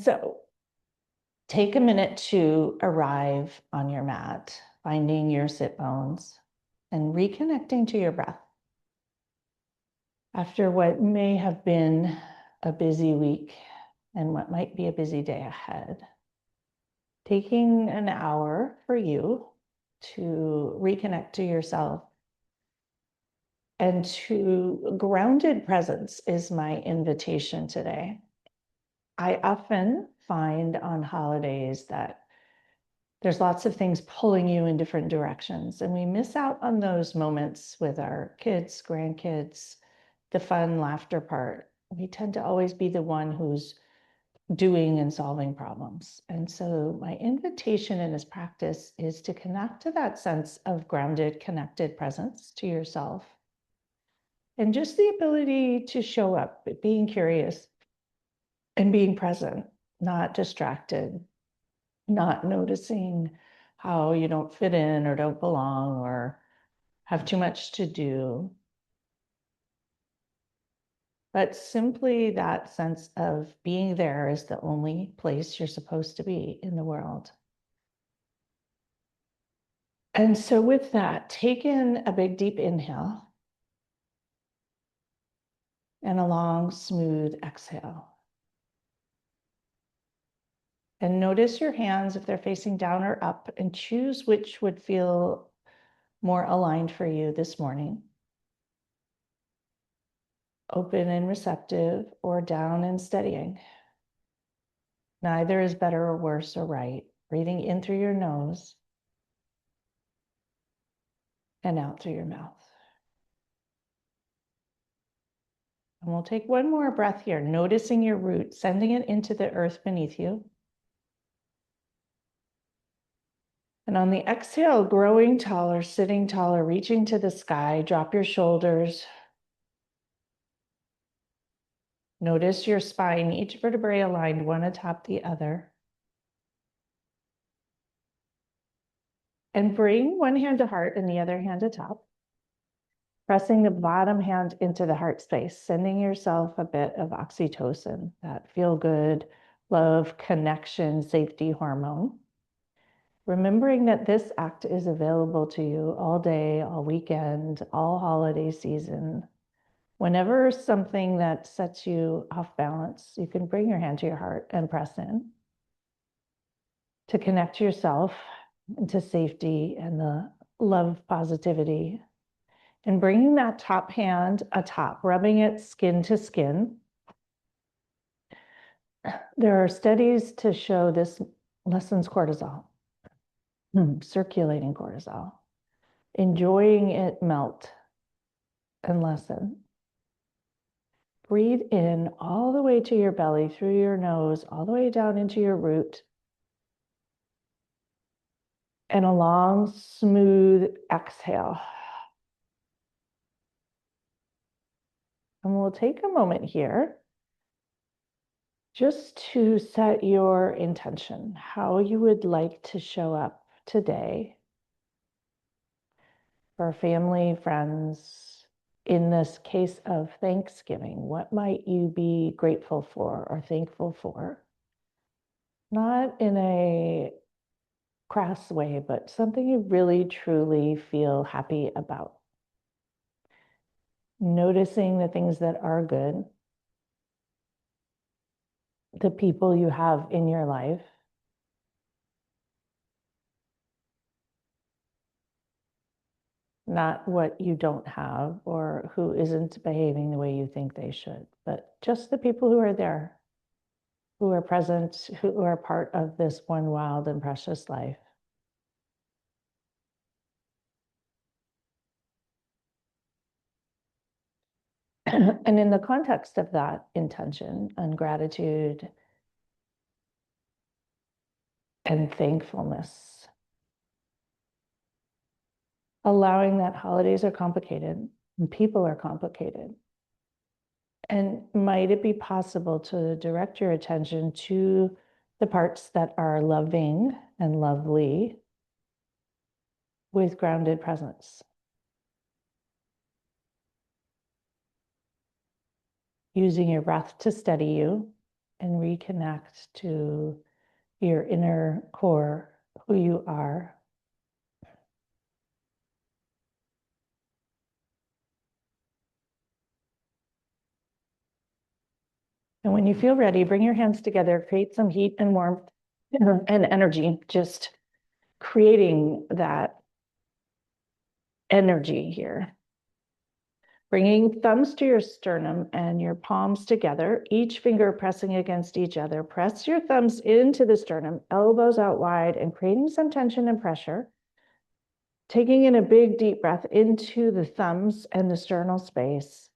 So take a minute to arrive on your mat, finding your sit bones and reconnecting to your breath. After what may have been a busy week and what might be a busy day ahead, taking an hour for you to reconnect to yourself and to grounded presence is my invitation today. I often find on holidays that there's lots of things pulling you in different directions, and we miss out on those moments with our kids, grandkids, the fun laughter part. We tend to always be the one who's doing and solving problems. And so my invitation in this practice is to connect to that sense of grounded, connected presence to yourself. And just the ability to show up, being curious and being present, not distracted, not noticing how you don't fit in or don't belong or have too much to do. But simply that sense of being there is the only place you're supposed to be in the world. And so with that, take in a big, deep inhale and a long, smooth exhale. And notice your hands if they're facing down or up, and choose which would feel more aligned for you this morning. Open and receptive, or down and steadying. Neither is better or worse or right. Breathing in through your nose and out through your mouth. And we'll take one more breath here, noticing your root, sending it into the earth beneath you. And on the exhale, growing taller, sitting taller, reaching to the sky, drop your shoulders. Notice your spine, each vertebrae aligned one atop the other. And bring one hand to heart and the other hand to top. Pressing the bottom hand into the heart space, sending yourself a bit of oxytocin, that feel-good, love, connection, safety hormone. Remembering that this act is available to you all day, all weekend, all holiday season. Whenever something that sets you off balance, you can bring your hand to your heart and press in to connect yourself into safety and the love, positivity. And bringing that top hand atop, rubbing it skin to skin. There are studies to show this lessens cortisol, circulating cortisol, enjoying it melt and lessen. Breathe in all the way to your belly, through your nose, all the way down into your root. And a long, smooth exhale. And we'll take a moment here just to set your intention, how you would like to show up today for family, friends. In this case of Thanksgiving, what might you be grateful for or thankful for? Not in a crass way, but something you really, truly feel happy about. Noticing the things that are good, the people you have in your life, not what you don't have or who isn't behaving the way you think they should, but just the people who are there, who are present, who are part of this one wild and precious life. And in the context of that intention and gratitude and thankfulness, allowing that holidays are complicated and people are complicated. And might it be possible to direct your attention to the parts that are loving and lovely with grounded presence? Using your breath to steady you, and reconnect to your inner core, who you are. And when you feel ready, bring your hands together, create some heat and warmth and energy, just creating that energy here. Bringing thumbs to your sternum and your palms together, each finger pressing against each other. Press your thumbs into the sternum, elbows out wide, and creating some tension and pressure. Taking in a big, deep breath into the thumbs and the sternal space.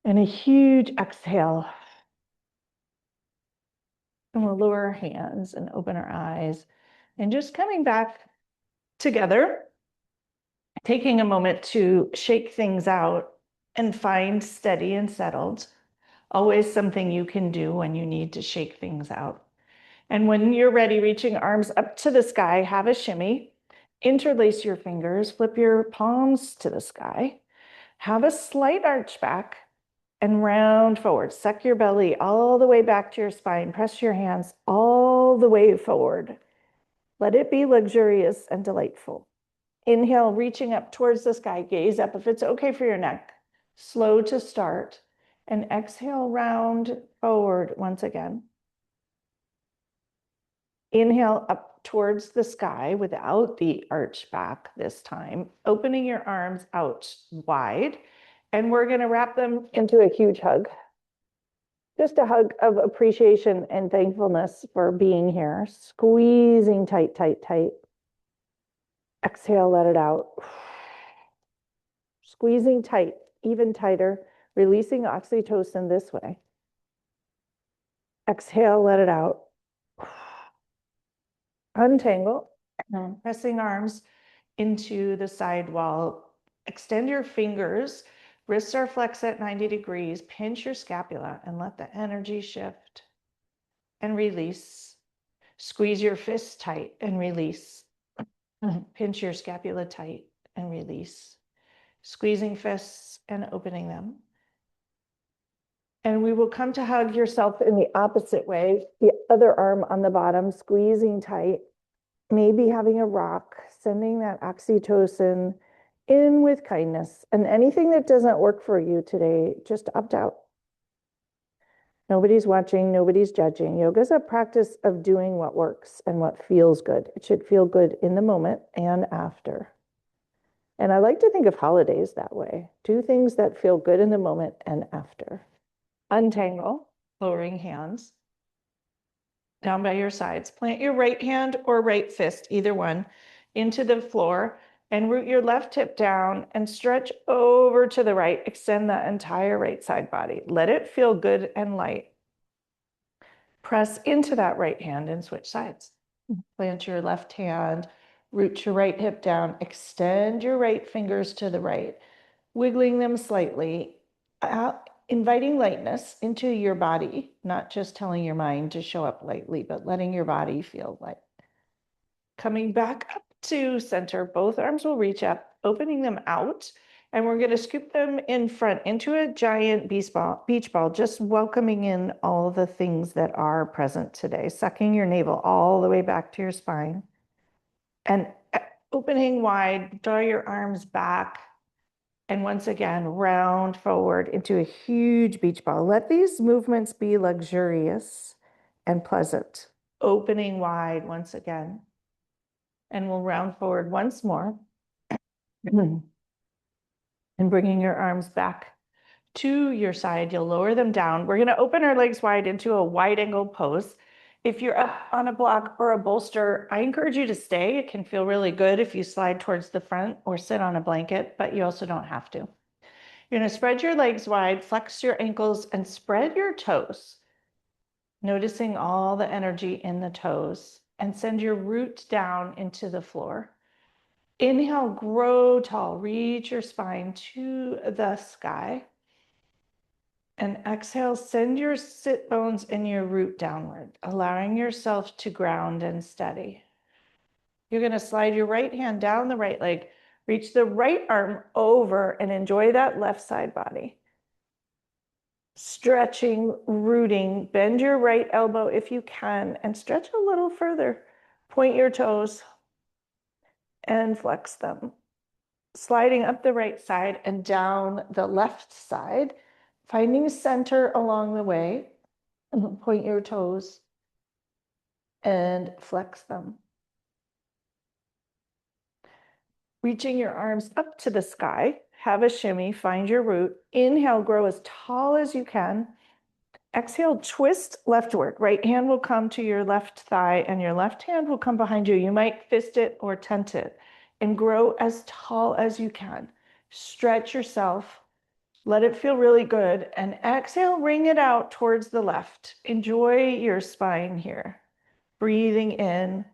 And a huge exhale. And we'll lower our hands and open our eyes. And just coming back together, taking a moment to shake things out and find steady and settled. Always something you can do when you need to shake things out. And when you're ready, reaching arms up to the sky, have a shimmy. Interlace your fingers, flip your palms to the sky. Have a slight arch back and round forward. Suck your belly all the way back to your spine. Press your hands all the way forward. Let it be luxurious and delightful. Inhale, reaching up towards the sky. Gaze up if it's okay for your neck. Slow to start. And exhale, round forward once again. Inhale up towards the sky without the arch back this time. Opening your arms out wide. And we're going to wrap them into a huge hug. Just a hug of appreciation and thankfulness for being here. Squeezing tight, tight, tight. Exhale, let it out. Squeezing tight, even tighter, releasing oxytocin this way. Exhale, let it out. Untangle, pressing arms into the side wall. Extend your fingers, wrists are flexed at 90 degrees. Pinch your scapula and let the energy shift. And release. Squeeze your fists tight and release. Pinch your scapula tight and release. Squeezing fists and opening them. And we will come to hug yourself in the opposite way, the other arm on the bottom, squeezing tight, maybe having a rock, sending that oxytocin in with kindness. And anything that doesn't work for you today, just opt out. Nobody's watching, nobody's judging. Yoga is a practice of doing what works and what feels good. It should feel good in the moment and after. And I like to think of holidays that way. Do things that feel good in the moment and after. Untangle, lowering hands down by your sides. Plant your right hand or right fist, either one, into the floor and root your left hip down and stretch over to the right. Extend the entire right side body. Let it feel good and light. Press into that right hand and switch sides. Plant your left hand, root your right hip down, extend your right fingers to the right, wiggling them slightly, inviting lightness into your body, not just telling your mind to show up lightly, but letting your body feel light. Coming back up to center, both arms will reach up, opening them out, and we're going to scoop them in front into a giant beach ball, just welcoming in all the things that are present today, sucking your navel all the way back to your spine. And opening wide, draw your arms back. And once again, round forward into a huge beach ball. Let these movements be luxurious and pleasant. Opening wide once again. And we'll round forward once more. And bringing your arms back to your side, you'll lower them down. We're going to open our legs wide into a wide angle pose. If you're up on a block or a bolster, I encourage you to stay. It can feel really good if you slide towards the front or sit on a blanket, but you also don't have to. You're going to spread your legs wide, flex your ankles, and spread your toes, noticing all the energy in the toes, and send your root down into the floor. Inhale, grow tall, reach your spine to the sky. And exhale, send your sit bones and your root downward, allowing yourself to ground and steady. You're going to slide your right hand down the right leg, reach the right arm over, and enjoy that left side body. Stretching, rooting, bend your right elbow if you can, and stretch a little further. Point your toes and flex them. Sliding up the right side and down the left side, finding center along the way. Point your toes and flex them. Reaching your arms up to the sky, have a shimmy, find your root. Inhale, grow as tall as you can. Exhale, twist leftward. Right hand will come to your left thigh and your left hand will come behind you. You might fist it or tent it and grow as tall as you can. Stretch yourself. Let it feel really good. And exhale, ring it out towards the left. Enjoy your spine here. Breathing in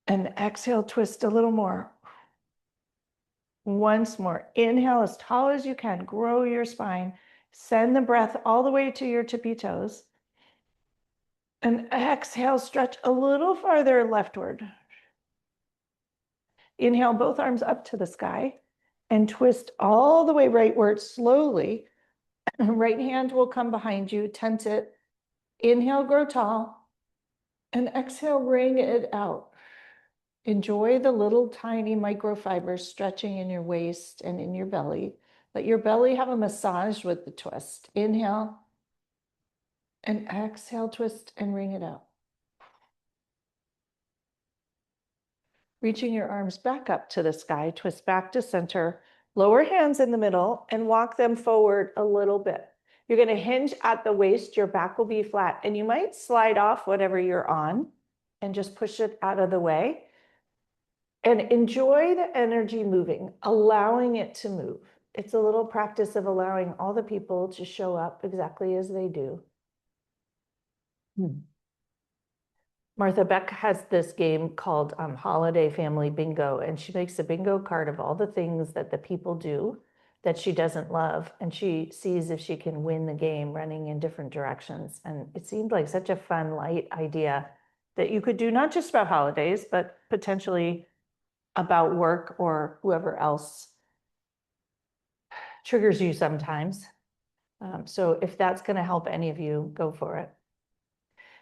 and exhale, twist a little more. Once more, inhale as tall as you can, grow your spine. Send the breath all the way to your tippy toes. And exhale, stretch a little farther leftward. Inhale, both arms up to the sky and twist all the way rightward slowly. Right hand will come behind you, tent it. Inhale, grow tall. And exhale, ring it out. Enjoy the little tiny microfibers stretching in your waist and in your belly. Let your belly have a massage with the twist. Inhale and exhale, twist and ring it out. Reaching your arms back up to the sky, twist back to center, lower hands in the middle and walk them forward a little bit. You're going to hinge at the waist, your back will be flat, and you might slide off whatever you're on and just push it out of the way. And enjoy the energy moving, allowing it to move. It's a little practice of allowing all the people to show up exactly as they do. Martha Beck has this game called Holiday Family Bingo, and she makes a bingo card of all the things that the people do that she doesn't love, and she sees if she can win the game running in different directions. And it seemed like such a fun, light idea that you could do not just about holidays, but potentially about work or whoever else triggers you sometimes. So if that's going to help any of you, go for it.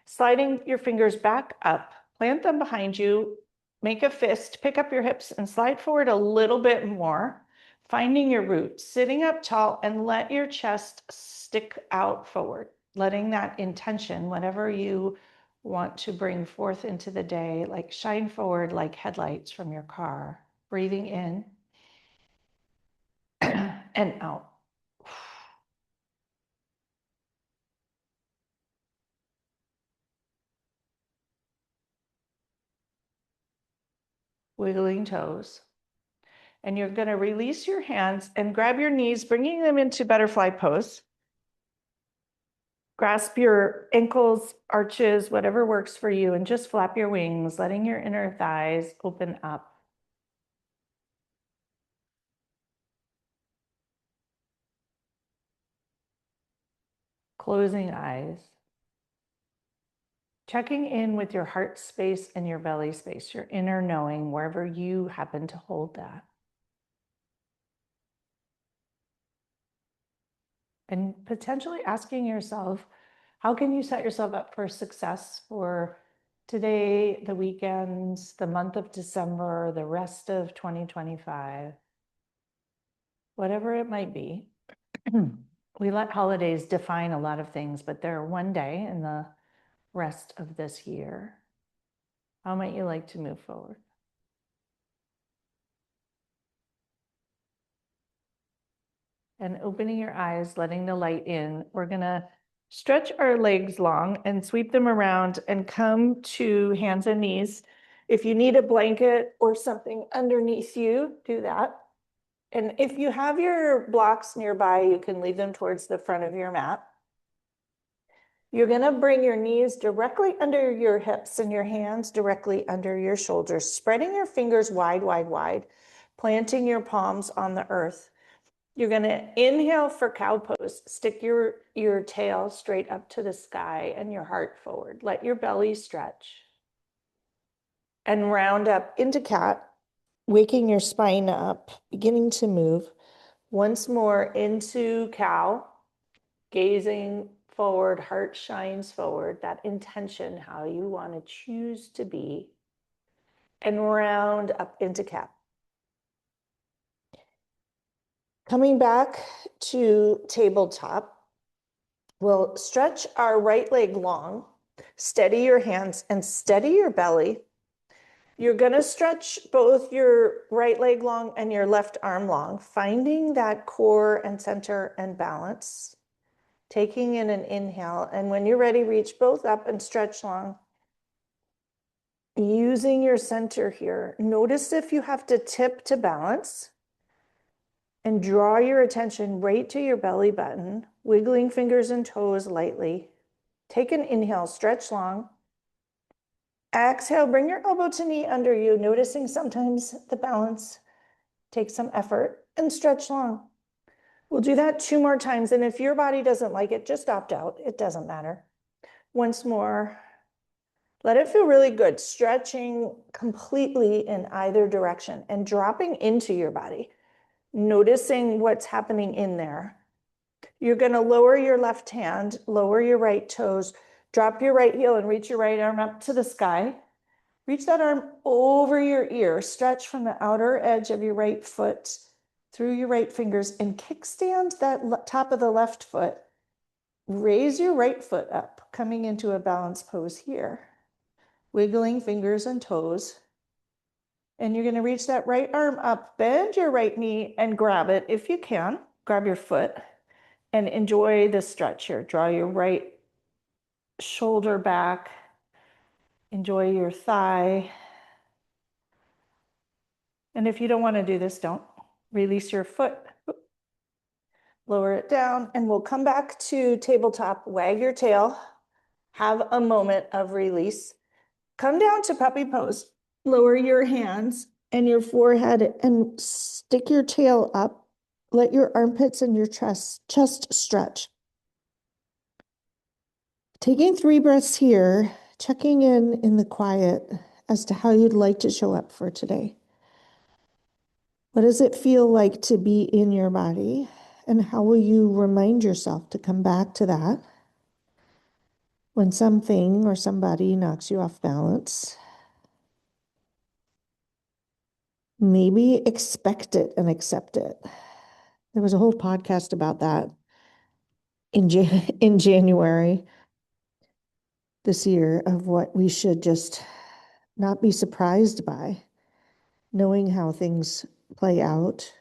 Sliding your fingers back up, plant them behind you, make a fist, pick up your hips and slide forward a little bit more, finding your root, sitting up tall and let your chest stick out forward, letting that intention, whatever you want to bring forth into the day, like shine forward like headlights from your car, breathing in and out. Wiggling toes. And you're going to release your hands and grab your knees, bringing them into butterfly pose. Grasp your ankles, arches, whatever works for you, and just flap your wings, letting your inner thighs open up. Closing eyes. Checking in with your heart space and your belly space, your inner knowing, wherever you happen to hold that. And potentially asking yourself, how can you set yourself up for success for today, the weekends, the month of December, the rest of 2025, whatever it might be. We let holidays define a lot of things, but they're one day in the rest of this year. How might you like to move forward? And opening your eyes, letting the light in, we're gonna stretch our legs long and sweep them around and come to hands and knees. If you need a blanket or something underneath you, do that. And if you have your blocks nearby, you can leave them towards the front of your mat. You're gonna bring your knees directly under your hips and your hands directly under your shoulders, spreading your fingers wide, wide, wide, planting your palms on the earth. You're gonna inhale for cow pose. Stick your tail straight up to the sky and your heart forward. Let your belly stretch. And round up into cat, waking your spine up, beginning to move. Once more into cow. gazing forward, heart shines forward, that intention, how you want to choose to be, and round up into cat. Coming back to tabletop, we'll stretch our right leg long, steady your hands and steady your belly. You're going to stretch both your right leg long and your left arm long, finding that core and center and balance. Taking in an inhale, and when you're ready, reach both up and stretch long. Using your center here, notice if you have to tip to balance, and draw your attention right to your belly button, wiggling fingers and toes lightly. Take an inhale, stretch long. Exhale, bring your elbow to knee under you, noticing sometimes the balance takes some effort, and stretch long. We'll do that 2 more times, and if your body doesn't like it, just opt out. It doesn't matter. Once more. Let it feel really good, stretching completely in either direction and dropping into your body, noticing what's happening in there. You're going to lower your left hand, lower your right toes, drop your right heel and reach your right arm up to the sky. Reach that arm over your ear, stretch from the outer edge of your right foot through your right fingers and kickstand that top of the left foot. Raise your right foot up, coming into a balanced pose here. Wiggling fingers and toes. And you're going to reach that right arm up, bend your right knee and grab it if you can. Grab your foot and enjoy this stretch here. Draw your right shoulder back. Enjoy your thigh. And if you don't want to do this, don't. Release your foot. Lower it down, and we'll come back to tabletop. Wag your tail. Have a moment of release. Come down to puppy pose. Lower your hands and your forehead and stick your tail up. Let your armpits and your chest stretch. Taking 3 breaths here, checking in the quiet as to how you'd like to show up for today. What does it feel like to be in your body? And how will you remind yourself to come back to that when something or somebody knocks you off balance? Maybe expect it and accept it. There was a whole podcast about that in January this year of what we should just not be surprised by, knowing how things play out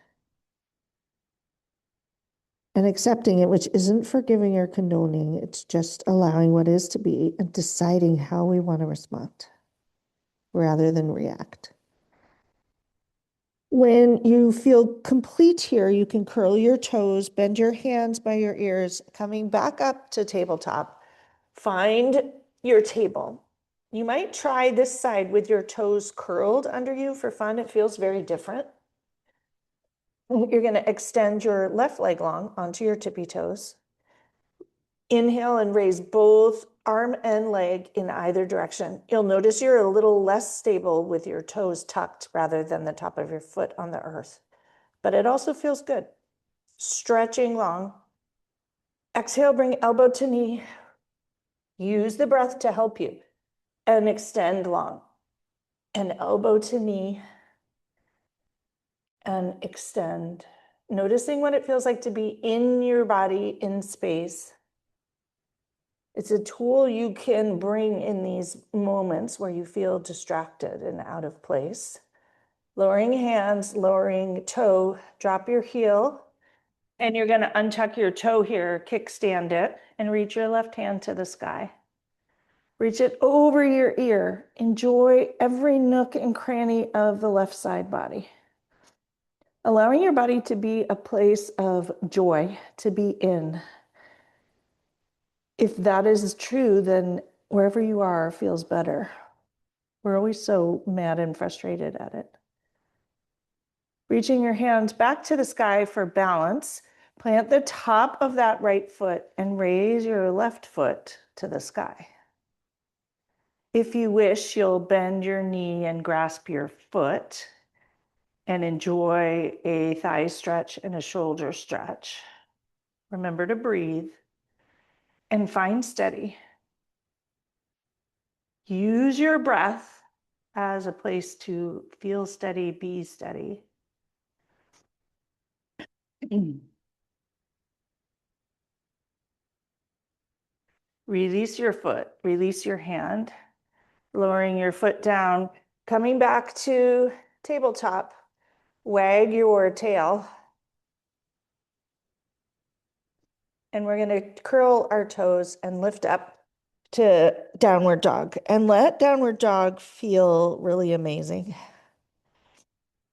and accepting it, which isn't forgiving or condoning. It's just allowing what is to be and deciding how we want to respond rather than react. When you feel complete here, you can curl your toes, bend your hands by your ears, coming back up to tabletop. Find your table. You might try this side with your toes curled under you for fun. It feels very different. You're going to extend your left leg long onto your tippy toes. Inhale and raise both arm and leg in either direction. You'll notice you're a little less stable with your toes tucked rather than the top of your foot on the earth, but it also feels good. Stretching long. Exhale, bring elbow to knee. Use the breath to help you and extend long. And elbow to knee and extend. Noticing what it feels like to be in your body in space. It's a tool you can bring in these moments where you feel distracted and out of place. Lowering hands, lowering toe, drop your heel, and you're going to untuck your toe here, kickstand it, and reach your left hand to the sky. Reach it over your ear. Enjoy every nook and cranny of the left side body. Allowing your body to be a place of joy, to be in. If that is true, then wherever you are feels better. We're always so mad and frustrated at it. Reaching your hands back to the sky for balance. Plant the top of that right foot and raise your left foot to the sky. If you wish, you'll bend your knee and grasp your foot and enjoy a thigh stretch and a shoulder stretch. Remember to breathe. and find steady. Use your breath as a place to feel steady, be steady. Release your foot, release your hand, lowering your foot down, coming back to tabletop. Wag your tail. And we're going to curl our toes and lift up to downward dog. And let downward dog feel really amazing.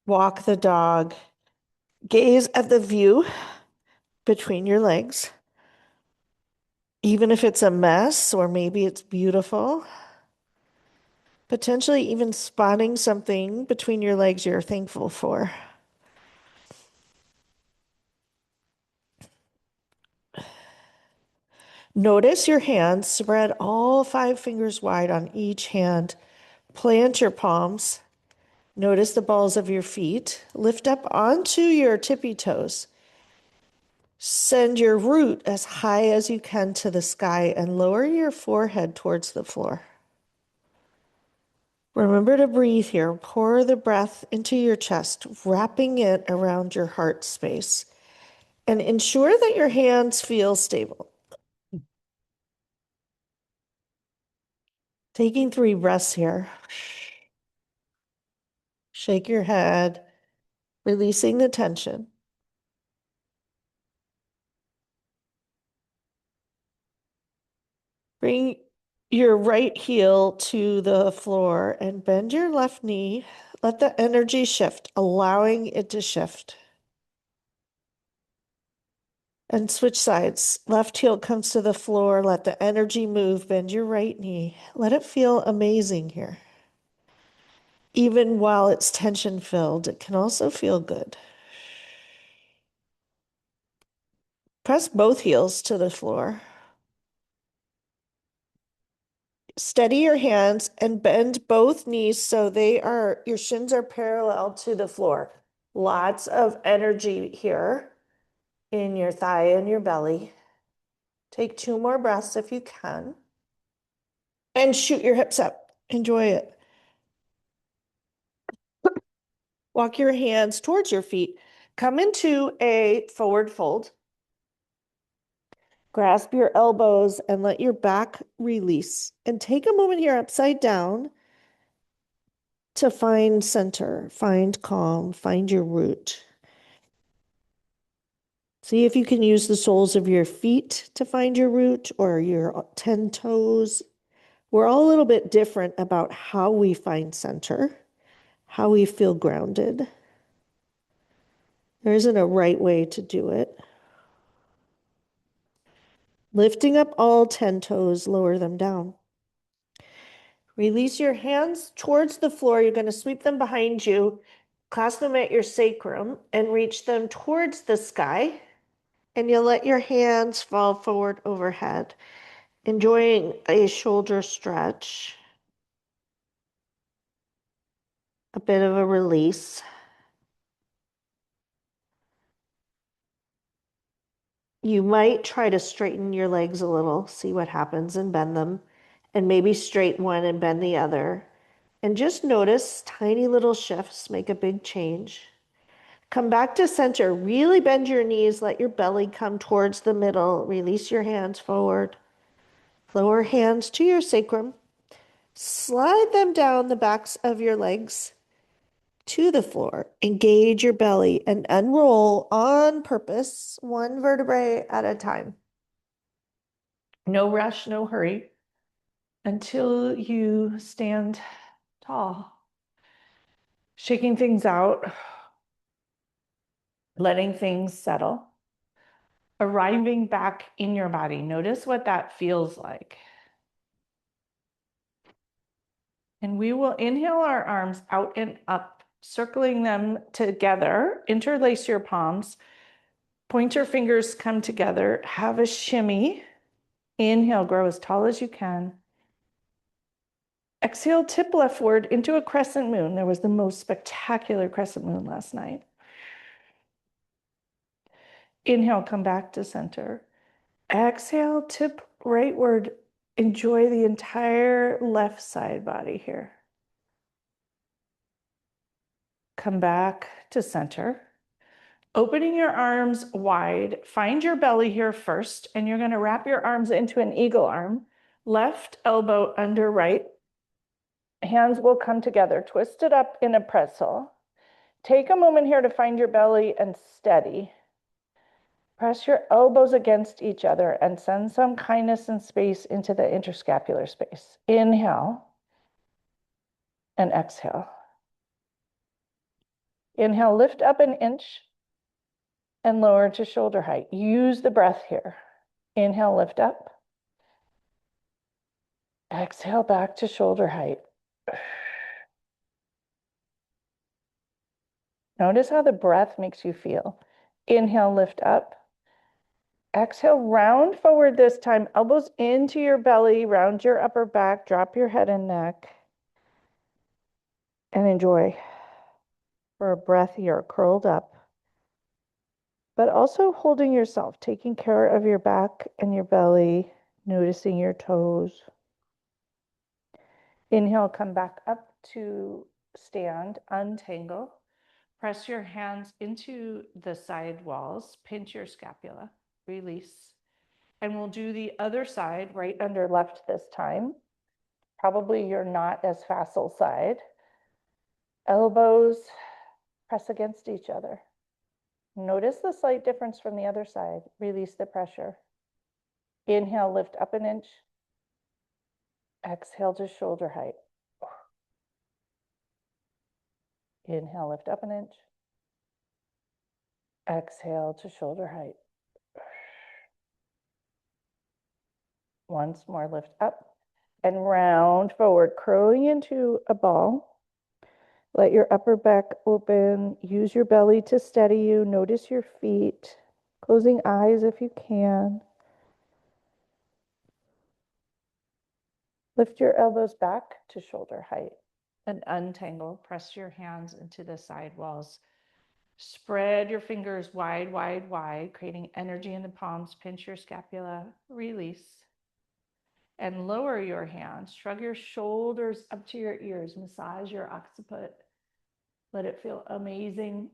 Walk the dog. Gaze at the view between your legs. Even if it's a mess or maybe it's beautiful. Potentially even spotting something between your legs you're thankful for. Notice your hands. Spread all 5 fingers wide on each hand. Plant your palms. Notice the balls of your feet. Lift up onto your tippy toes. Send your root as high as you can to the sky and lower your forehead towards the floor. Remember to breathe here. Pour the breath into your chest, wrapping it around your heart space. And ensure that your hands feel stable. Taking 3 breaths here. Shake your head, releasing the tension. Bring your right heel to the floor and bend your left knee. Let the energy shift, allowing it to shift. And switch sides. Left heel comes to the floor. Let the energy move. Bend your right knee. Let it feel amazing here. Even while it's tension filled, it can also feel good. Press both heels to the floor. Steady your hands and bend both knees so your shins are parallel to the floor. Lots of energy here in your thigh and your belly. Take 2 more breaths if you can. And shoot your hips up. Enjoy it. Walk your hands towards your feet. Come into a forward fold. Grasp your elbows and let your back release. And take a moment here upside down to find center, find calm, find your root. See if you can use the soles of your feet to find your root or your 10 toes. We're all a little bit different about how we find center, how we feel grounded. There isn't a right way to do it. Lifting up all 10 toes, lower them down. Release your hands towards the floor. You're going to sweep them behind you, clasp them at your sacrum, and reach them towards the sky. And you'll let your hands fall forward overhead, enjoying a shoulder stretch, a bit of a release. You might try to straighten your legs a little, see what happens, and bend them, and maybe straighten one and bend the other. And just notice tiny little shifts make a big change. Come back to center. Really bend your knees. Let your belly come towards the middle. Release your hands forward. Lower hands to your sacrum. Slide them down the backs of your legs to the floor. Engage your belly and unroll on purpose, 1 vertebrae at a time. No rush, no hurry, until you stand tall. Shaking things out, letting things settle. Arriving back in your body. Notice what that feels like. And we will inhale our arms out and up, circling them together. Interlace your palms. Pointer fingers come together. Have a shimmy. Inhale, grow as tall as you can. Exhale, tip leftward into a crescent moon. There was the most spectacular crescent moon last night. Inhale, come back to center. Exhale, tip rightward. Enjoy the entire left side body here. Come back to center. Opening your arms wide, find your belly here first, and you're going to wrap your arms into an eagle arm. Left elbow under right. Hands will come together, twist it up in a pretzel. Take a moment here to find your belly and steady. Press your elbows against each other and send some kindness and space into the interscapular space. Inhale and exhale. Inhale, lift up an inch and lower to shoulder height. Use the breath here. Inhale, lift up. Exhale back to shoulder height. Notice how the breath makes you feel. Inhale, lift up. Exhale, round forward this time. Elbows into your belly, round your upper back, drop your head and neck. And enjoy. For a breath, you're curled up. But also holding yourself, taking care of your back and your belly, noticing your toes. Inhale, come back up to stand, untangle. Press your hands into the side walls, pinch your scapula, release. And we'll do the other side, right under left this time. Probably your not as facile side. Elbows press against each other. Notice the slight difference from the other side. Release the pressure. Inhale, lift up an inch. Exhale to shoulder height. Inhale, lift up an inch. Exhale to shoulder height. Once more, lift up and round forward, curling into a ball. Let your upper back open. Use your belly to steady you. Notice your feet. Closing eyes if you can. Lift your elbows back to shoulder height and untangle. Press your hands into the side walls. Spread your fingers wide, wide, wide, creating energy in the palms. Pinch your scapula. Release. And lower your hands. Shrug your shoulders up to your ears. Massage your occiput. Let it feel amazing.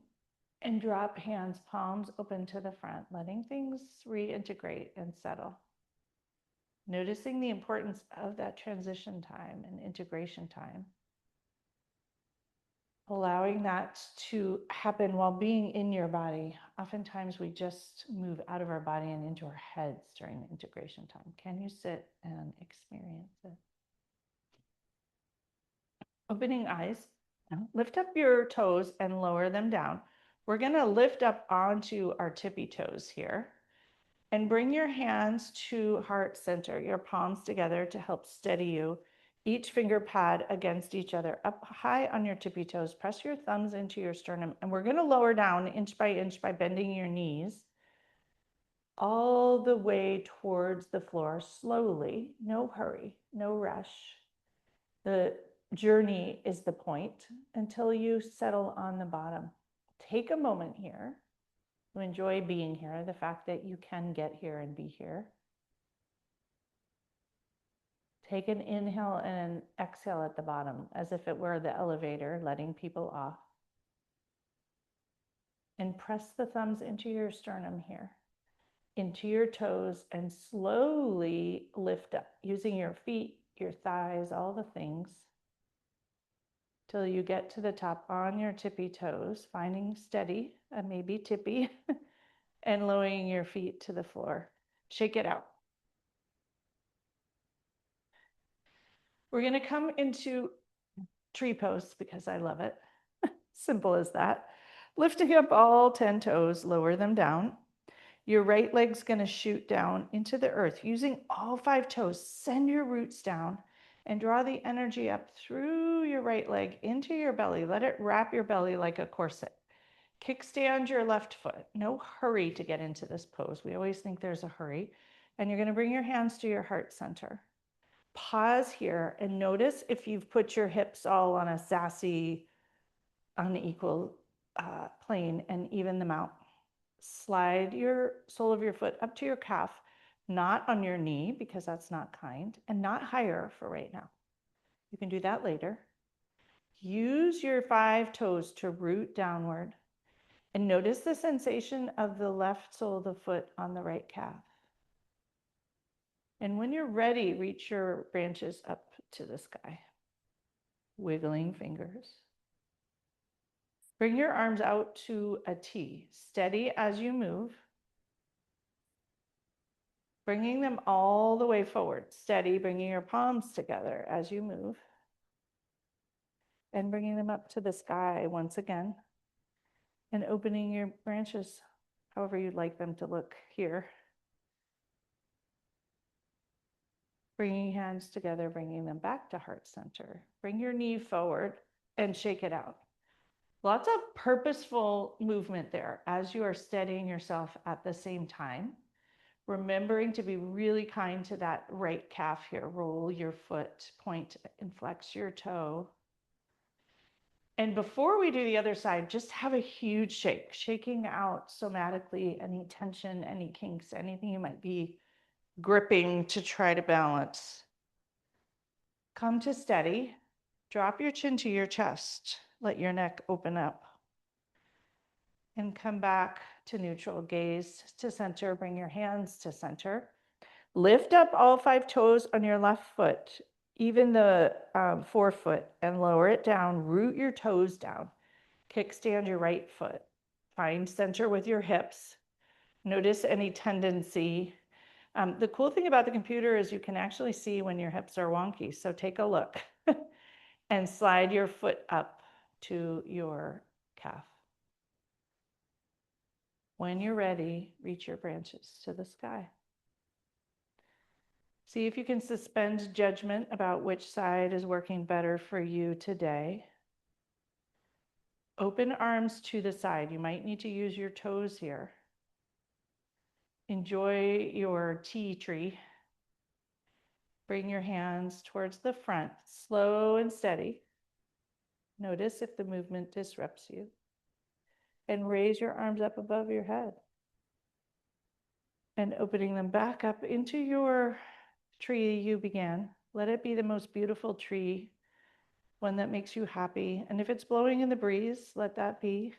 And drop hands, palms open to the front, letting things reintegrate and settle. Noticing the importance of that transition time and integration time. Allowing that to happen while being in your body. Oftentimes we just move out of our body and into our heads during the integration time. Can you sit and experience it? Opening eyes, lift up your toes and lower them down. We're going to lift up onto our tippy toes here. And bring your hands to heart center, your palms together to help steady you. Each finger pad against each other, up high on your tippy toes. Press your thumbs into your sternum. And we're going to lower down inch by bending your knees all the way towards the floor slowly. No hurry, no rush. The journey is the point until you settle on the bottom. Take a moment here to enjoy being here, the fact that you can get here and be here. Take an inhale and an exhale at the bottom, as if it were the elevator, letting people off. And press the thumbs into your sternum here, into your toes, and slowly lift up, using your feet, your thighs, all the things, till you get to the top on your tippy toes, finding steady, maybe tippy, and lowering your feet to the floor. Shake it out. We're going to come into tree pose because I love it. Simple as that. Lifting up all 10 toes, lower them down. Your right leg's going to shoot down into the earth. Using all 5 toes, send your roots down and draw the energy up through your right leg into your belly. Let it wrap your belly like a corset. Kickstand your left foot. No hurry to get into this pose. We always think there's a hurry. And you're going to bring your hands to your heart center. Pause here and notice if you've put your hips all on a sassy, unequal plane and even them out. Slide your sole of your foot up to your calf. not on your knee because that's not kind, and not higher for right now. You can do that later. Use your 5 toes to root downward and notice the sensation of the left sole of the foot on the right calf. And when you're ready, reach your branches up to the sky, wiggling fingers. Bring your arms out to a T, steady as you move. Bringing them all the way forward, steady, bringing your palms together as you move. And bringing them up to the sky once again. And opening your branches however you'd like them to look here. Bringing hands together, bringing them back to heart center. Bring your knee forward and shake it out. Lots of purposeful movement there as you are steadying yourself at the same time. Remembering to be really kind to that right calf here. Roll your foot, point and flex your toe. And before we do the other side, just have a huge shake, shaking out somatically any tension, any kinks, anything you might be gripping to try to balance. Come to steady. Drop your chin to your chest. Let your neck open up. And come back to neutral. Gaze to center. Bring your hands to center. Lift up all 5 toes on your left foot, even the forefoot, and lower it down. Root your toes down. Kickstand your right foot. Find center with your hips. Notice any tendency. The cool thing about the computer is you can actually see when your hips are wonky. So take a look and slide your foot up to your calf. When you're ready, reach your branches to the sky. See if you can suspend judgment about which side is working better for you today. Open arms to the side. You might need to use your toes here. Enjoy your tea tree. Bring your hands towards the front, slow and steady. Notice if the movement disrupts you. And raise your arms up above your head. And opening them back up into your tree you began. Let it be the most beautiful tree, one that makes you happy. And if it's blowing in the breeze, let that be.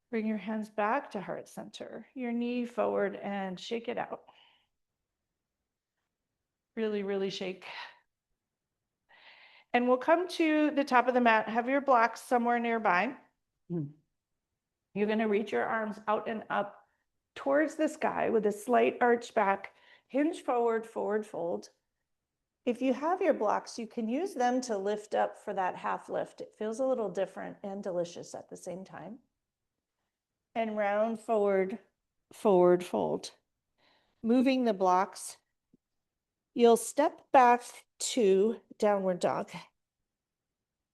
Bring your hands back to heart center, your knee forward and shake it out. Really, really shake. And we'll come to the top of the mat. Have your blocks somewhere nearby. You're going to reach your arms out and up towards the sky with a slight arch back, hinge forward, forward fold. If you have your blocks, you can use them to lift up for that half lift. It feels a little different and delicious at the same time. And round forward, forward fold. Moving the blocks, you'll step back to downward dog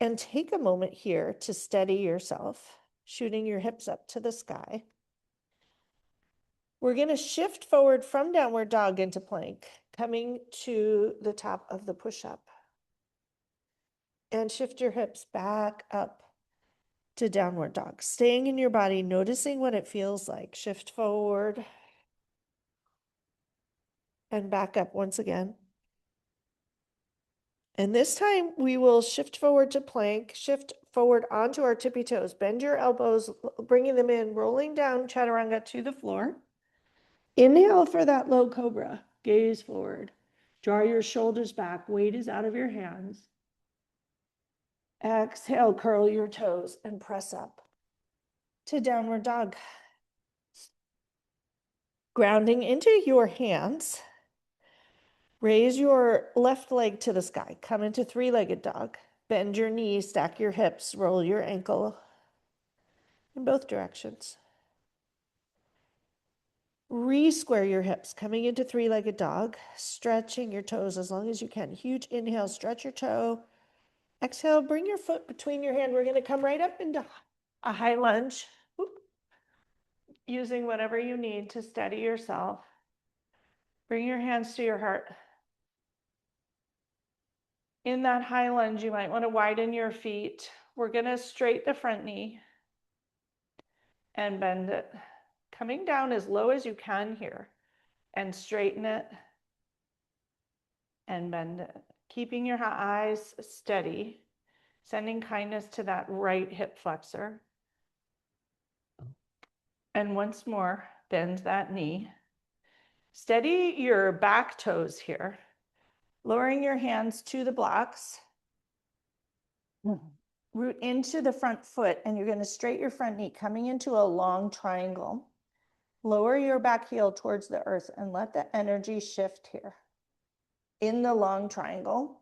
and take a moment here to steady yourself, shooting your hips up to the sky. We're going to shift forward from downward dog into plank, coming to the top of the push-up. And shift your hips back up to downward dog. Staying in your body, noticing what it feels like. Shift forward and back up once again. And this time we will shift forward to plank, shift forward onto our tippy toes. Bend your elbows, bringing them in, rolling down chaturanga to the floor. Inhale for that low cobra. Gaze forward. Draw your shoulders back. Weight is out of your hands. Exhale, curl your toes and press up to downward dog. Grounding into your hands. Raise your left leg to the sky. Come into 3-legged dog. Bend your knees, stack your hips, roll your ankle in both directions. Re-square your hips, coming into 3-legged dog, stretching your toes as long as you can. Huge inhale, stretch your toe. Exhale, bring your foot between your hand. We're going to come right up into a high lunge, using whatever you need to steady yourself. Bring your hands to your heart. In that high lunge, you might want to widen your feet. We're going to straighten the front knee and bend it. Coming down as low as you can here. and straighten it and bend it. Keeping your eyes steady, sending kindness to that right hip flexor. And once more, bend that knee. Steady your back toes here, lowering your hands to the blocks. Root into the front foot, and you're going to straighten your front knee, coming into a long triangle. Lower your back heel towards the earth and let the energy shift here. In the long triangle,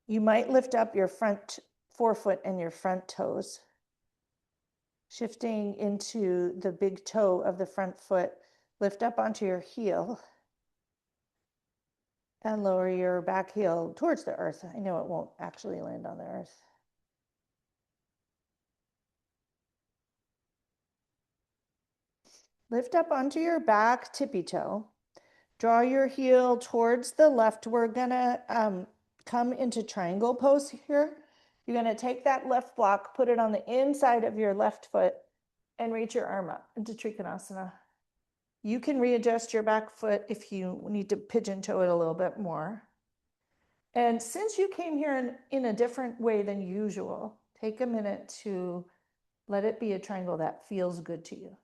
you might lift up your front forefoot and your front toes, shifting into the big toe of the front foot. Lift up onto your heel and lower your back heel towards the earth. I know it won't actually land on the earth. Lift up onto your back tippy toe. Draw your heel towards the left. We're gonna come into triangle pose here. You're gonna take that left block, put it on the inside of your left foot, and reach your arm up into Trikonasana. You can readjust your back foot if you need to pigeon toe it a little bit more. And since you came here in a different way than usual, take a minute to let it be a triangle that feels good to you.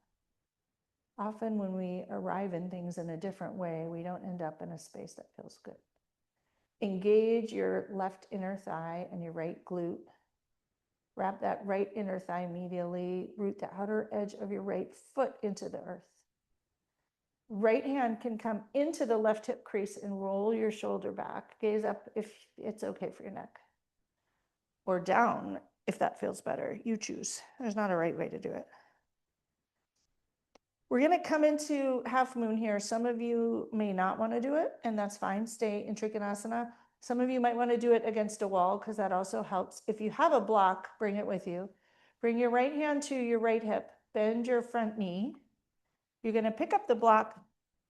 Often when we arrive in things in a different way, we don't end up in a space that feels good. Engage your left inner thigh and your right glute. Wrap that right inner thigh medially. Root the outer edge of your right foot into the earth. Right hand can come into the left hip crease and roll your shoulder back. Gaze up if it's okay for your neck. Or down if that feels better. You choose. There's not a right way to do it. We're going to come into half moon here. Some of you may not want to do it, and that's fine. Stay in Trikonasana. Some of you might want to do it against a wall because that also helps. If you have a block, bring it with you. Bring your right hand to your right hip. Bend your front knee. You're going to pick up the block,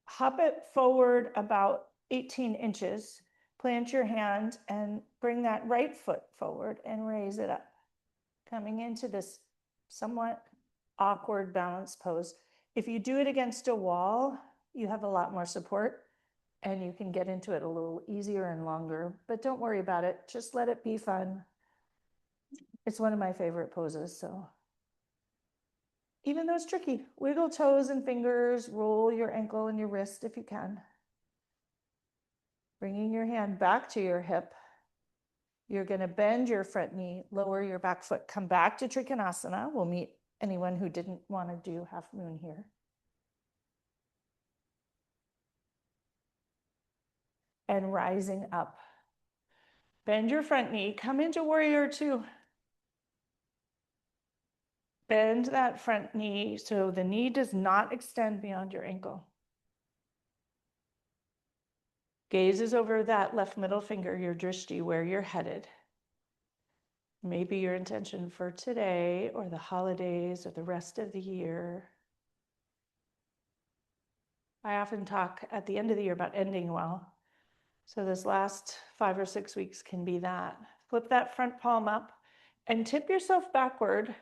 hop it forward about 18 inches. Plant your hand and bring that right foot forward and raise it up. Coming into this somewhat awkward balance pose. If you do it against a wall, you have a lot more support and you can get into it a little easier and longer, but don't worry about it. Just let it be fun. It's one of my favorite poses, so. Even though it's tricky, wiggle toes and fingers, roll your ankle and your wrist if you can. Bringing your hand back to your hip. You're gonna bend your front knee, lower your back foot, come back to Trikonasana. We'll meet anyone who didn't want to do half moon here. And rising up. Bend your front knee, come into warrior two. Bend that front knee so the knee does not extend beyond your ankle. Gazes over that left middle finger, your drishti, where you're headed. Maybe your intention for today or the holidays or the rest of the year. I often talk at the end of the year about ending well. So this last 5 or 6 weeks can be that. Flip that front palm up and tip yourself backward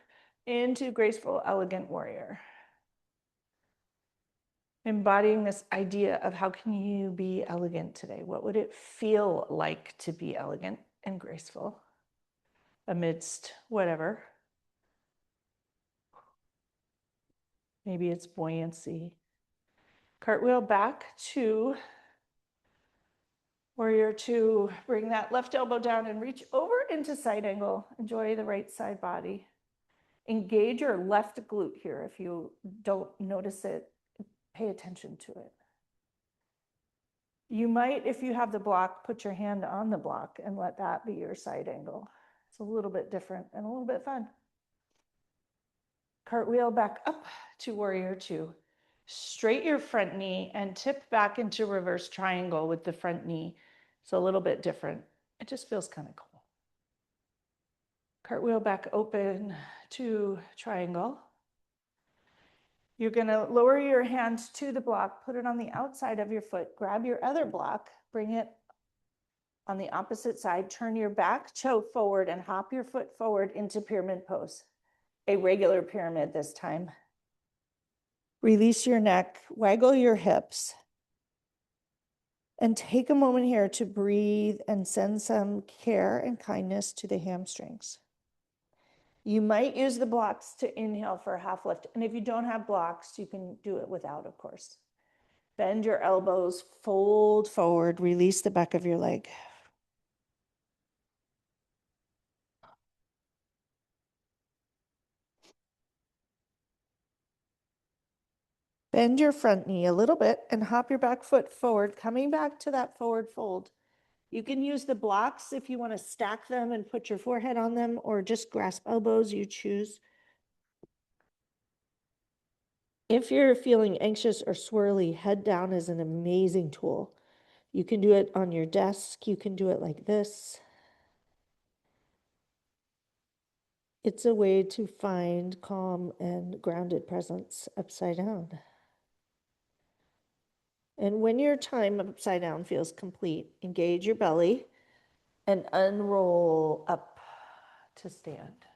into graceful, elegant warrior. Embodying this idea of how can you be elegant today? What would it feel like to be elegant and graceful amidst whatever? Maybe it's buoyancy. Cartwheel back to warrior two. Bring that left elbow down and reach over into side angle. Enjoy the right side body. Engage your left glute here. If you don't notice it, pay attention to it. You might, if you have the block, put your hand on the block and let that be your side angle. It's a little bit different and a little bit fun. Cartwheel back up to warrior two. Straight your front knee and tip back into reverse triangle with the front knee. It's a little bit different. It just feels kind of cool. Cartwheel back open to triangle. You're going to lower your hand to the block, put it on the outside of your foot, grab your other block, bring it on the opposite side, turn your back toe forward and hop your foot forward into pyramid pose. A regular pyramid this time. Release your neck, waggle your hips, and take a moment here to breathe and send some care and kindness to the hamstrings. You might use the blocks to inhale for a half lift. And if you don't have blocks, you can do it without, of course. Bend your elbows, fold forward, release the back of your leg. Bend your front knee a little bit and hop your back foot forward, coming back to that forward fold. You can use the blocks if you want to stack them and put your forehead on them, or just grasp elbows, you choose. If you're feeling anxious or swirly, head down is an amazing tool. You can do it on your desk. You can do it like this. It's a way to find calm and grounded presence upside down. And when your time upside down feels complete, engage your belly and unroll up to stand.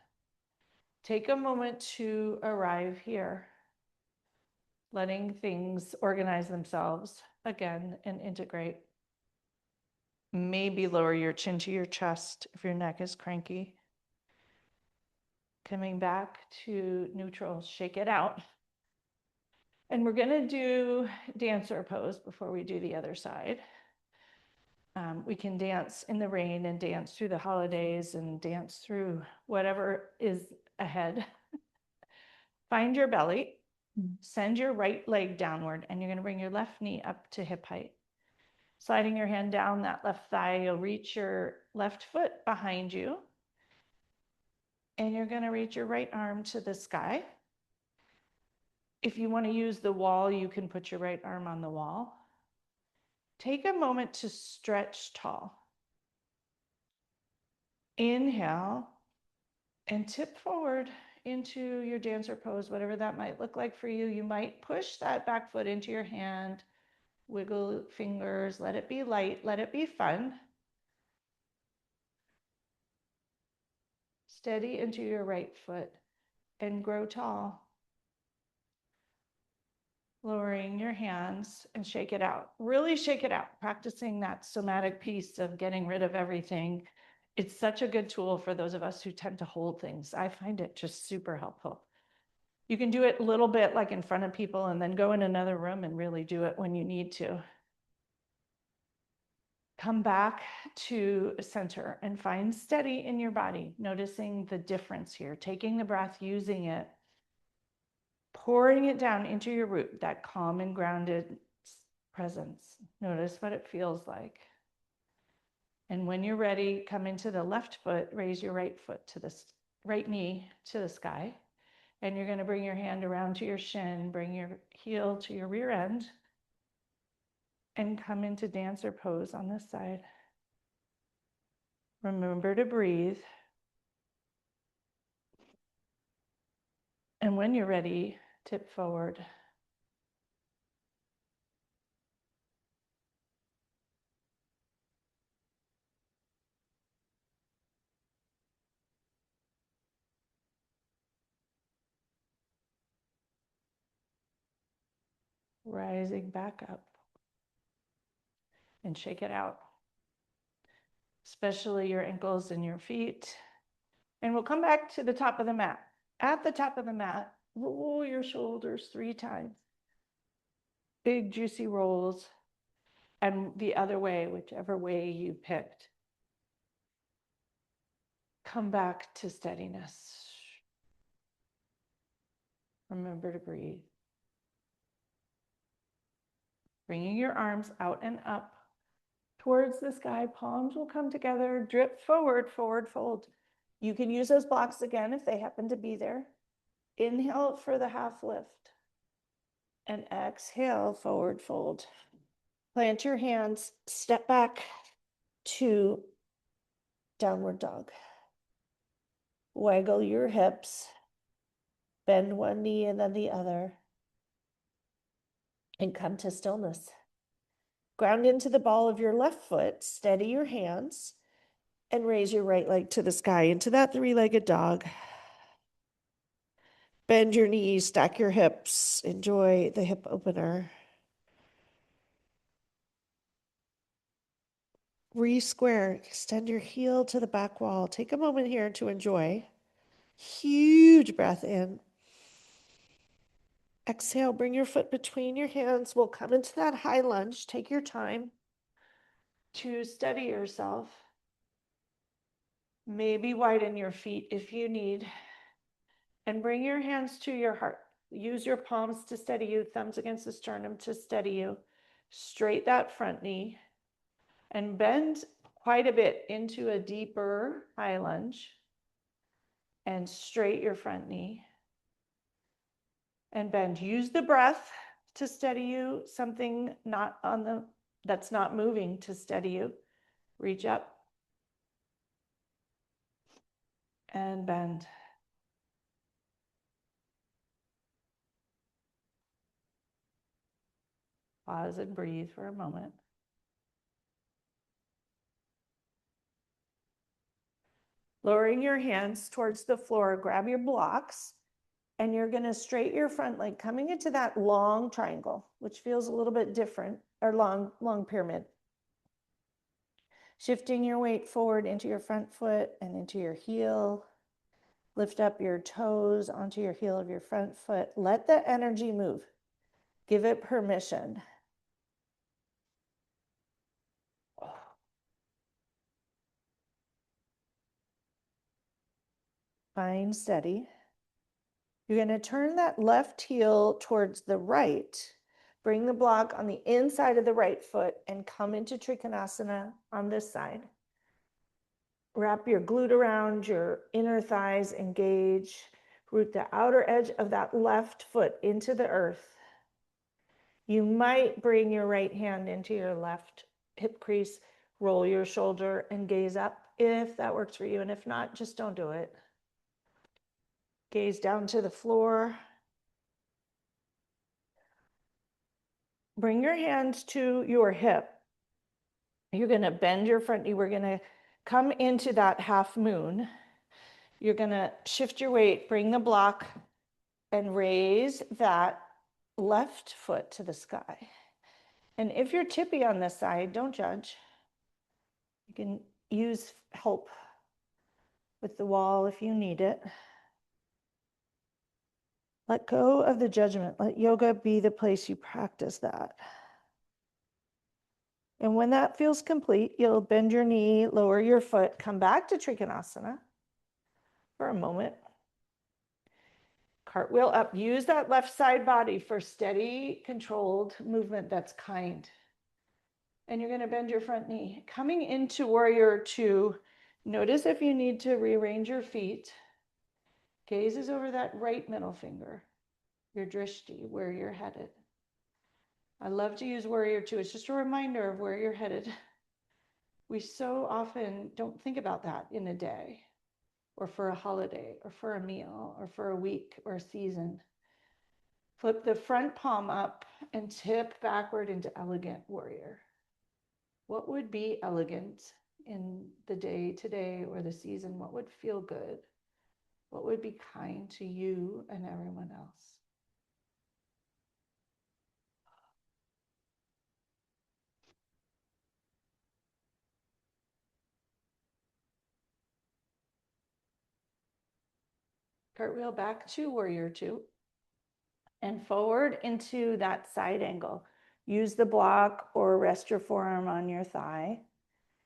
Take a moment to arrive here, letting things organize themselves again and integrate. Maybe lower your chin to your chest if your neck is cranky. Coming back to neutral, shake it out. And we're gonna do dancer pose before we do the other side. We can dance in the rain and dance through the holidays and dance through whatever is ahead. Find your belly, send your right leg downward, and you're gonna bring your left knee up to hip height. Sliding your hand down that left thigh, you'll reach your left foot behind you, and you're gonna reach your right arm to the sky. If you wanna use the wall, you can put your right arm on the wall. Take a moment to stretch tall. Inhale and tip forward into your dancer pose, whatever that might look like for you. You might push that back foot into your hand, wiggle fingers, let it be light, let it be fun. Steady into your right foot and grow tall. Lowering your hands and shake it out. Really shake it out. Practicing that somatic piece of getting rid of everything. It's such a good tool for those of us who tend to hold things. I find it just super helpful. You can do it a little bit like in front of people and then go in another room and really do it when you need to. Come back to center and find steady in your body, noticing the difference here, taking the breath, using it, pouring it down into your root, that calm and grounded presence. Notice what it feels like. And when you're ready, come into the left foot, raise your right foot to the right knee to the sky. And you're going to bring your hand around to your shin, bring your heel to your rear end, and come into dancer pose on this side. Remember to breathe. And when you're ready, tip forward. Rising back up. And shake it out, especially your ankles and your feet. And we'll come back to the top of the mat. At the top of the mat, roll your shoulders 3 times. Big, juicy rolls. And the other way, whichever way you picked. Come back to steadiness. Remember to breathe. Bringing your arms out and up towards the sky. Palms will come together. Drip forward, forward fold. You can use those blocks again if they happen to be there. Inhale for the half lift. And exhale, forward fold. Plant your hands, step back to downward dog. Waggle your hips, bend one knee and then the other, and come to stillness. Ground into the ball of your left foot, steady your hands, and raise your right leg to the sky into that 3-legged dog. Bend your knees, stack your hips. Enjoy the hip opener. Re-square, extend your heel to the back wall. Take a moment here to enjoy. Huge breath in. Exhale, bring your foot between your hands. We'll come into that high lunge. Take your time to steady yourself. Maybe widen your feet if you need. And bring your hands to your heart. Use your palms to steady you, thumbs against the sternum to steady you. Straight that front knee and bend quite a bit into a deeper high lunge. And straight your front knee. And bend. Use the breath to steady you, something not on the that's not moving to steady you. Reach up and bend. Pause and breathe for a moment. Lowering your hands towards the floor, grab your blocks, and you're going to straighten your front leg, coming into that long triangle, which feels a little bit different, or long pyramid. Shifting your weight forward into your front foot and into your heel. Lift up your toes onto your heel of your front foot. Let the energy move. Give it permission. Find steady. You're going to turn that left heel towards the right. Bring the block on the inside of the right foot and come into Trikonasana on this side. Wrap your glute around your inner thighs, engage. Root the outer edge of that left foot into the earth. You might bring your right hand into your left hip crease, roll your shoulder and gaze up if that works for you. And if not, just don't do it. Gaze down to the floor. Bring your hands to your hip. You're going to bend your front knee. We're going to come into that half moon. You're going to shift your weight, bring the block, and raise that left foot to the sky. And if you're tippy on this side, don't judge. You can use help with the wall if you need it. Let go of the judgment. Let yoga be the place you practice that. And when that feels complete, you'll bend your knee, lower your foot, come back to Trikonasana for a moment. Cartwheel up. Use that left side body for steady, controlled movement that's kind. And you're going to bend your front knee. Coming into warrior two, notice if you need to rearrange your feet. Gaze is over that right middle finger, your drishti, where you're headed. I love to use warrior two. It's just a reminder of where you're headed. We so often don't think about that in a day, or for a holiday, or for a meal, or for a week, or a season. Flip the front palm up and tip backward into elegant warrior. What would be elegant in the day today or the season? What would feel good? What would be kind to you and everyone else? Cartwheel back to warrior two and forward into that side angle. Use the block or rest your forearm on your thigh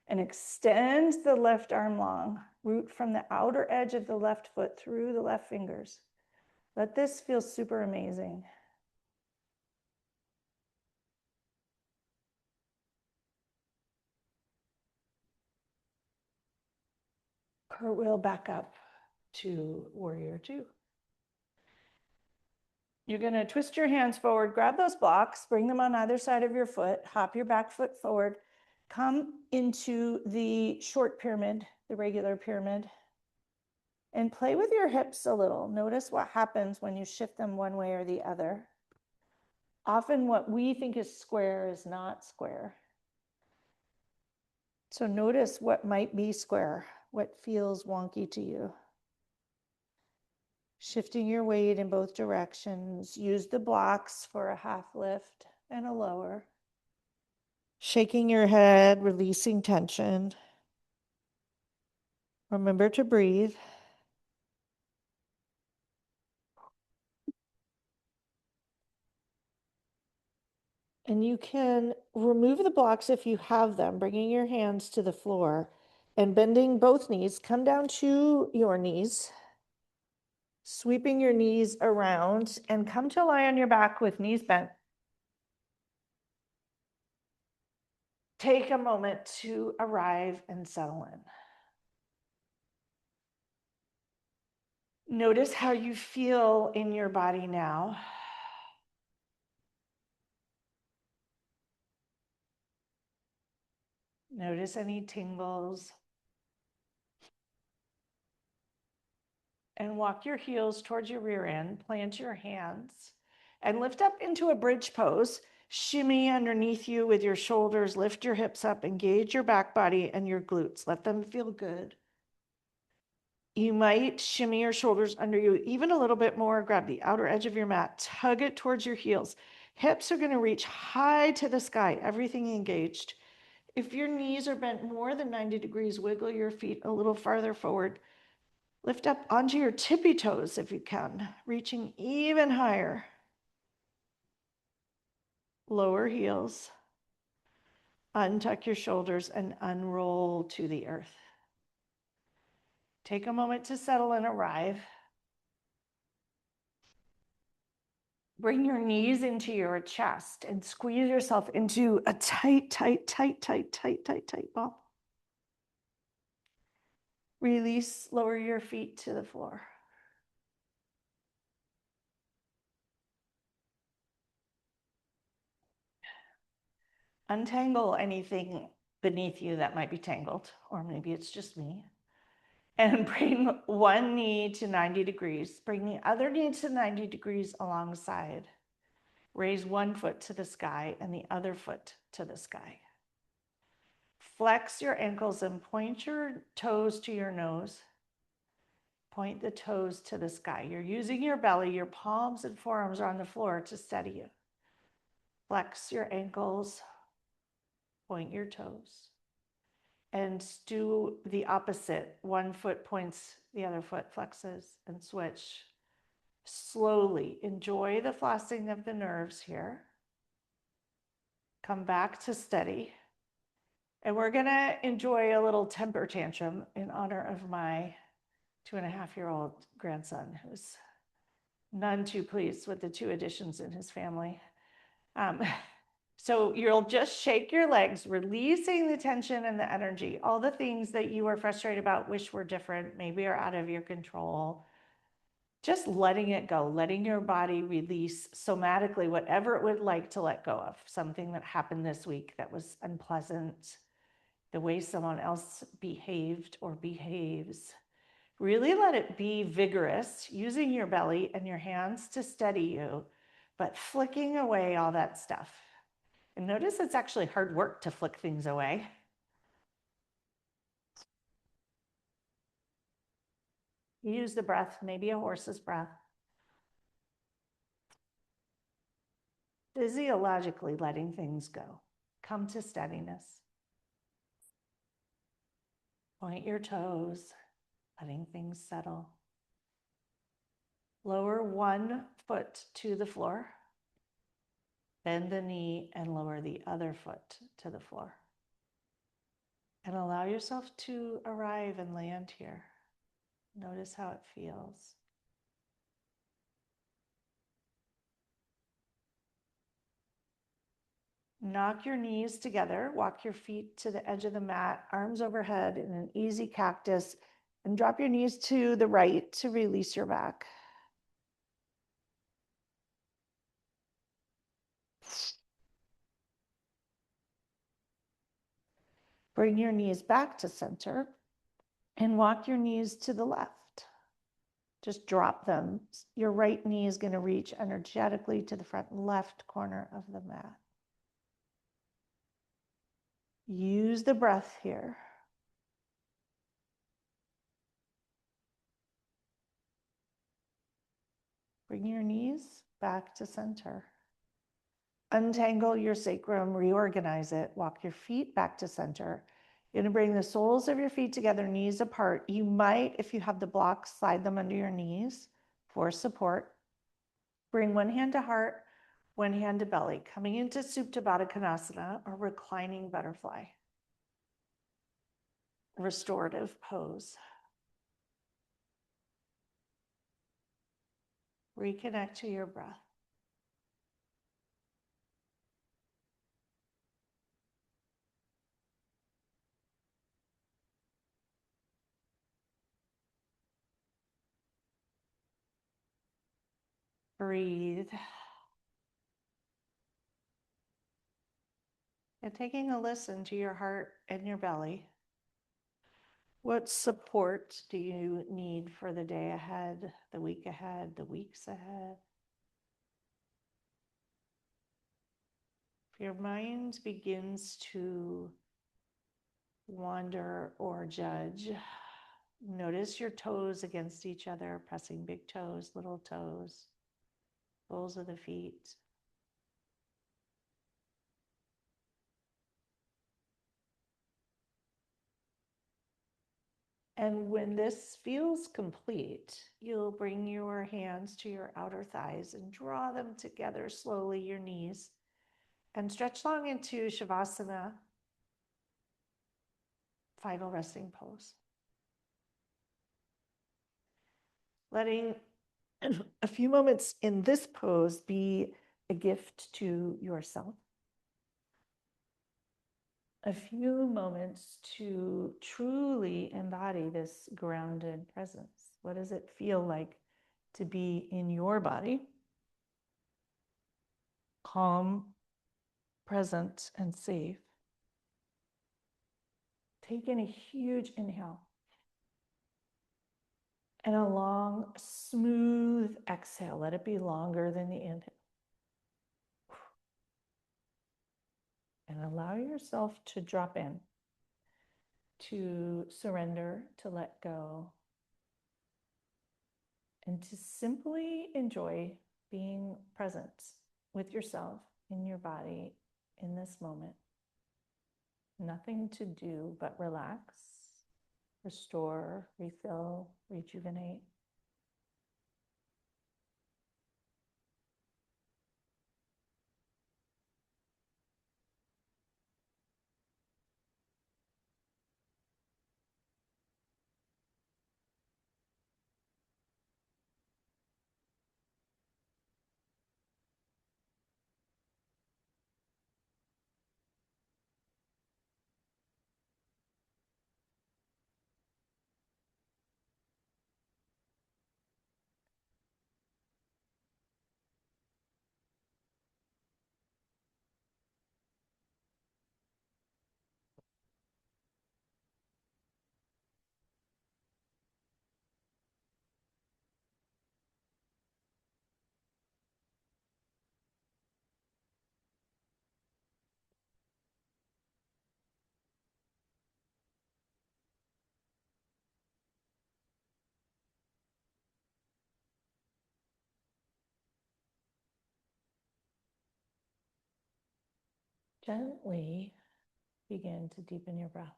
and extend the left arm long. Root from the outer edge of the left foot through the left fingers. Let this feel super amazing. Cartwheel back up to warrior two. You're going to twist your hands forward, grab those blocks, bring them on either side of your foot, hop your back foot forward, come into the short pyramid, the regular pyramid, and play with your hips a little. Notice what happens when you shift them one way or the other. Often what we think is square is not square. So notice what might be square, what feels wonky to you. Shifting your weight in both directions. Use the blocks for a half lift and a lower. Shaking your head, releasing tension. Remember to breathe. And you can remove the blocks if you have them, bringing your hands to the floor and bending both knees. Come down to your knees, sweeping your knees around, and come to lie on your back with knees bent. Take a moment to arrive and settle in. Notice how you feel in your body now. Notice any tingles. And walk your heels towards your rear end, plant your hands, and lift up into a bridge pose. Shimmy underneath you with your shoulders, lift your hips up, engage your back body and your glutes. Let them feel good. You might shimmy your shoulders under you even a little bit more. Grab the outer edge of your mat, tug it towards your heels. Hips are going to reach high to the sky, everything engaged. If your knees are bent more than 90 degrees, wiggle your feet a little farther forward. Lift up onto your tippy toes if you can, reaching even higher. Lower heels. Untuck your shoulders and unroll to the earth. Take a moment to settle and arrive. Bring your knees into your chest and squeeze yourself into a tight ball. Release, lower your feet to the floor. Untangle anything beneath you that might be tangled, or maybe it's just me. And bring one knee to 90 degrees. Bring the other knee to 90 degrees alongside. Raise one foot to the sky and the other foot to the sky. Flex your ankles and point your toes to your nose. Point the toes to the sky. You're using your belly, your palms and forearms are on the floor to steady you. Flex your ankles, point your toes. And do the opposite. One foot points, the other foot flexes, and switch. Slowly enjoy the flossing of the nerves here. Come back to steady. And we're gonna enjoy a little temper tantrum in honor of my 2.5-year-old grandson, who's none too pleased with the 2 additions in his family. So you'll just shake your legs, releasing the tension and the energy, all the things that you are frustrated about, wish were different, maybe are out of your control. Just letting it go, letting your body release somatically whatever it would like to let go of. Something that happened this week that was unpleasant, the way someone else behaved or behaves. Really let it be vigorous, using your belly and your hands to steady you, but flicking away all that stuff. And notice it's actually hard work to flick things away. Use the breath, maybe a horse's breath. Physiologically letting things go. Come to steadiness. Point your toes, letting things settle. Lower one foot to the floor. Bend the knee and lower the other foot to the floor. And allow yourself to arrive and land here. Notice how it feels. Knock your knees together, walk your feet to the edge of the mat, arms overhead in an easy cactus, and drop your knees to the right to release your back. Bring your knees back to center and walk your knees to the left. Just drop them. Your right knee is going to reach energetically to the front left corner of the mat. Use the breath here. Bring your knees back to center. Untangle your sacrum, reorganize it, walk your feet back to center. You're gonna bring the soles of your feet together, knees apart. You might, if you have the blocks, slide them under your knees for support. Bring one hand to heart, one hand to belly, coming into Supta Baddha Konasana or reclining butterfly. Restorative pose. Reconnect to your breath. Breathe. And taking a listen to your heart and your belly. What support do you need for the day ahead, the week ahead, the weeks ahead? If your mind begins to wander or judge, notice your toes against each other, pressing big toes, little toes, soles of the feet. And when this feels complete, you'll bring your hands to your outer thighs and draw them together slowly, your knees, and stretch long into Shavasana, final resting pose. Letting a few moments in this pose be a gift to yourself. A few moments to truly embody this grounded presence. What does it feel like to be in your body? Calm, present, and safe. Take in a huge inhale and a long, smooth exhale. Let it be longer than the inhale. And allow yourself to drop in, to surrender, to let go, and to simply enjoy being present with yourself in your body in this moment. Nothing to do but relax, restore, refill, rejuvenate. Gently begin to deepen your breath.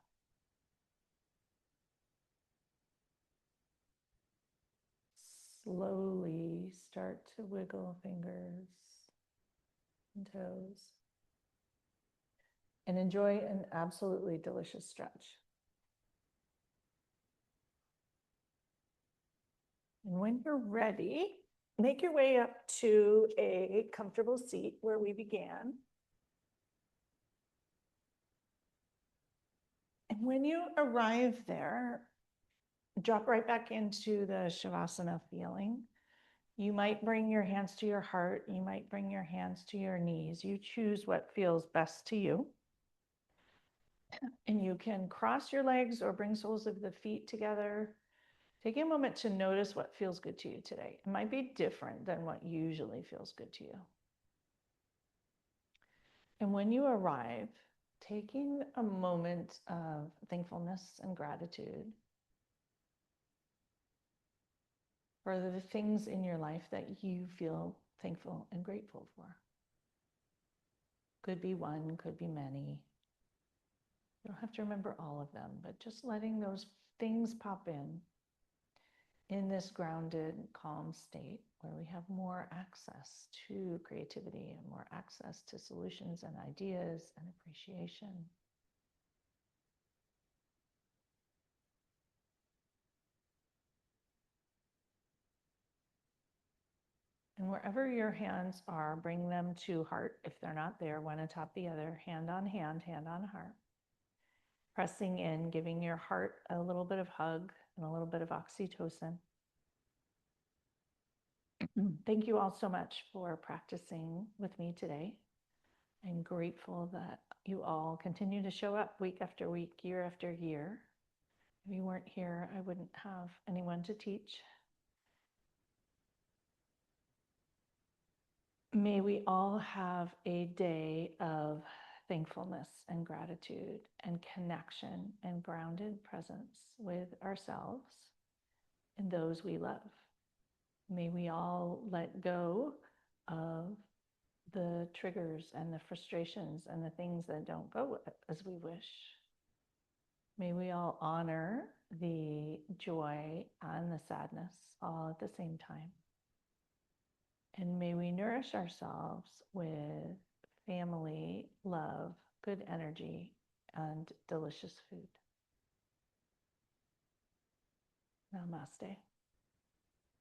Slowly start to wiggle fingers and toes. And enjoy an absolutely delicious stretch. And when you're ready, make your way up to a comfortable seat where we began. And when you arrive there, drop right back into the Shavasana feeling. You might bring your hands to your heart. You might bring your hands to your knees. You choose what feels best to you. And you can cross your legs or bring soles of the feet together. Take a moment to notice what feels good to you today. It might be different than what usually feels good to you. And when you arrive, taking a moment of thankfulness and gratitude for the things in your life that you feel thankful and grateful for. Could be one, could be many. You don't have to remember all of them, but just letting those things pop in this grounded, calm state where we have more access to creativity and more access to solutions and ideas and appreciation. And wherever your hands are, bring them to heart. If they're not there, one atop the other, hand on heart. Pressing in, giving your heart a little bit of hug and a little bit of oxytocin. Thank you all so much for practicing with me today. I'm grateful that you all continue to show up week after week, year after year. If you weren't here, I wouldn't have anyone to teach. May we all have a day of thankfulness and gratitude and connection and grounded presence with ourselves and those we love. May we all let go of the triggers and the frustrations and the things that don't go as we wish. May we all honor the joy and the sadness all at the same time. And may we nourish ourselves with family, love, good energy, and delicious food. Namaste.